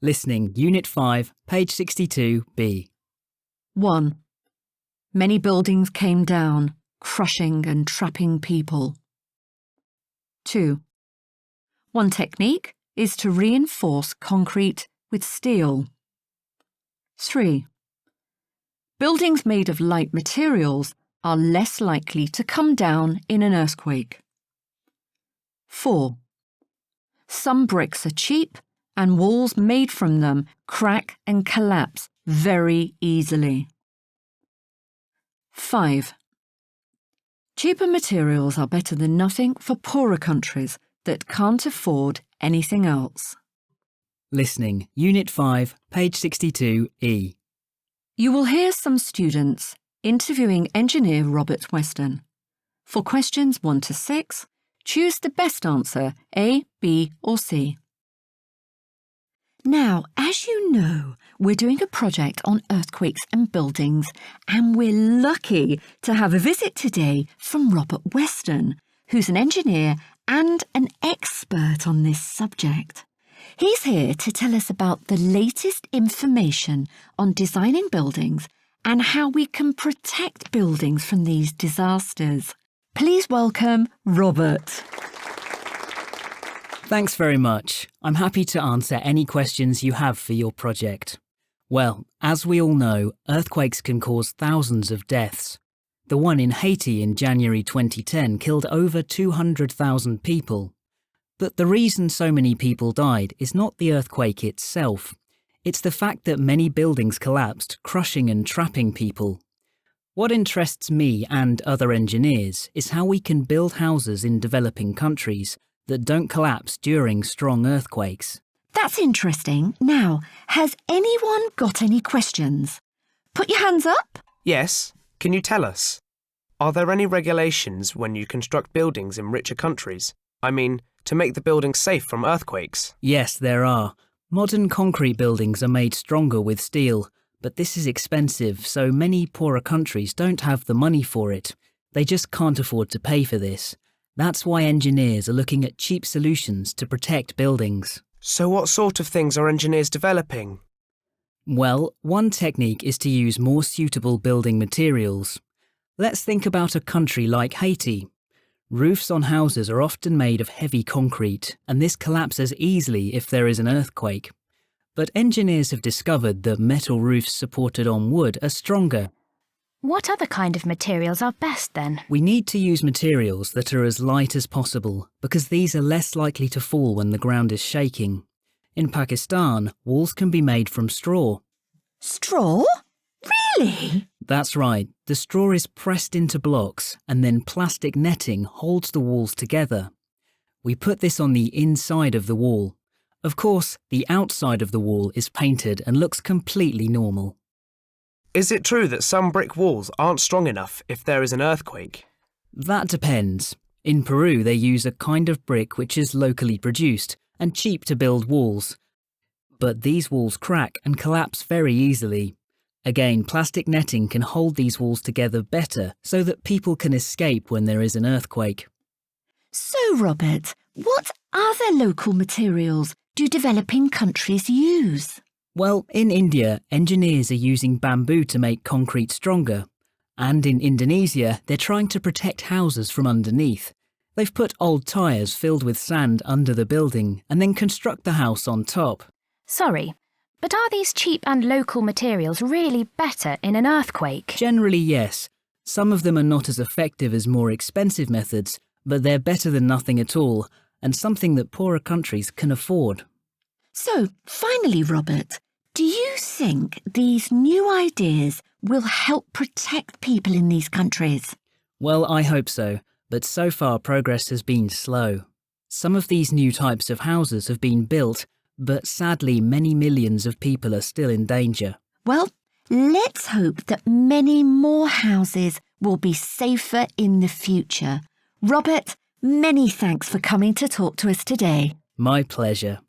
Listening, Unit 5, page 62b. 1. Many buildings came down, crushing and trapping people. 2. One technique is to reinforce concrete with steel. 3. Buildings made of light materials are less likely to come down in an earthquake. 4. Some bricks are cheap and walls made from them crack and collapse very easily. 5. Cheaper materials are better than nothing for poorer countries that can't afford anything else. Listening, Unit 5, page 62e. You will hear some students interviewing engineer Robert Weston. For questions 1 to 6, choose the best answer, A, B or C. Now, as you know, we're doing a project on earthquakes and buildings, and we're lucky to have a visit today from Robert Weston, who's an engineer and an expert on this subject. He's here to tell us about the latest information on designing buildings and how we can protect buildings from these disasters. Please welcome Robert. Thanks very much. I'm happy to answer any questions you have for your project. Well, as we all know, earthquakes can cause thousands of deaths. The one in Haiti in January 2010 killed over 200,000 people. But the reason so many people died is not the earthquake itself. It's the fact that many buildings collapsed, crushing and trapping people. What interests me and other engineers is how we can build houses in developing countries that don't collapse during strong earthquakes. That's interesting. Now, has anyone got any questions? Put your hands up. Yes. Can you tell us? Are there any regulations when you construct buildings in richer countries? I mean, to make the buildings safe from earthquakes? Yes, there are. Modern concrete buildings are made stronger with steel, but this is expensive, so many poorer countries don't have the money for it. They just can't afford to pay for this. That's why engineers are looking at cheap solutions to protect buildings. So what sort of things are engineers developing? Well, one technique is to use more suitable building materials. Let's think about a country like Haiti. Roofs on houses are often made of heavy concrete, and this collapses easily if there is an earthquake. But engineers have discovered that metal roofs supported on wood are stronger. What other kind of materials are best then? We need to use materials that are as light as possible, because these are less likely to fall when the ground is shaking. In Pakistan, walls can be made from straw. Straw? Really? That's right. The straw is pressed into blocks, and then plastic netting holds the walls together. We put this on the inside of the wall. Of course, the outside of the wall is painted and looks completely normal. Is it true that some brick walls aren't strong enough if there is an earthquake? That depends. In Peru, they use a kind of brick which is locally produced and cheap to build walls. But these walls crack and collapse very easily. Again, plastic netting can hold these walls together better so that people can escape when there is an earthquake. So, Robert, what other local materials do developing countries use? Well, in India, engineers are using bamboo to make concrete stronger. And in Indonesia, they're trying to protect houses from underneath. They've put old tyres filled with sand under the building and then construct the house on top. Sorry, but are these cheap and local materials really better in an earthquake? Generally, yes. Some of them are not as effective as more expensive methods, but they're better than nothing at all, and something that poorer countries can afford. So, finally, Robert, do you think these new ideas will help protect people in these countries? Well, I hope so, but so far progress has been slow. Some of these new types of houses have been built, but sadly many millions of people are still in danger. Well, let's hope that many more houses will be safer in the future. Robert, many thanks for coming to talk to us today. My pleasure.